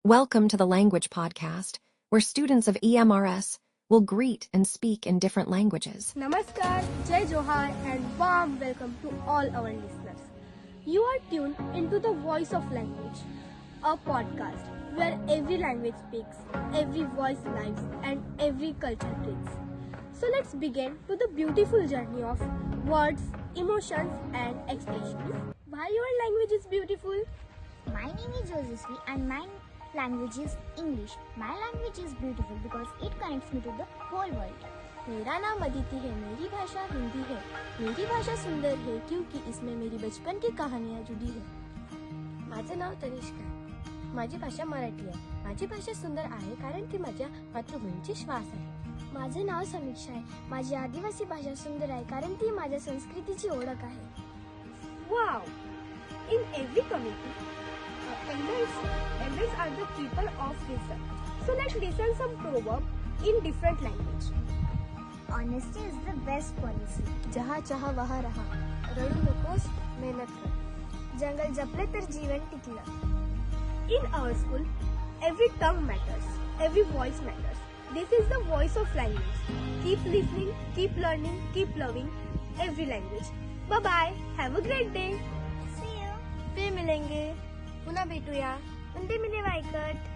Welcome to the Language Podcast, where students of EMRS will greet and speak in different languages. Namaskar, Jai Johar, and warm welcome to all our listeners. You are tuned into the Voice of Language, a podcast where every language speaks, every voice lives, and every culture breathes. So let's begin to the beautiful journey of words, emotions, and expressions. Why your language is beautiful? My name is Joseph and my language is English. My language is beautiful because it connects me to the whole world. मेरा नाम अदिति है, मेरी भाषा हिंदी है। मेरी भाषा सुंदर है क्योंकि इसमें मेरी बचपन की कहानियाँ जुड़ी है। माझं नाव तनिष्का आहे, माझी भाषा मराठी आहे। माझी भाषा सुंदर आहे कारण ती माझ्या मातृभूमीची श्वास आहे। माझं नाव समीक्षा आहे, माझी आदिवासी भाषा सुंदर आहे कारण ती माझ्या संस्कृतीची ओळख आहे. Wow! In every community, elders are the people of wisdom. So let's listen some proverb in different language. Honesty is the best policy. जहाँ चाहा वहाँ रहा, रडू नकोस, मेहनत कर. जंगल जपले तर जीवन टिकलं. In our school, every tongue matters, every voice matters. This is the voice of language. Keep listening, keep learning, keep loving every language. Bye bye. Have a great day. See you. फिर मिलेंगे, पुन्हा भेटूया. वंदे मिले वाईकट.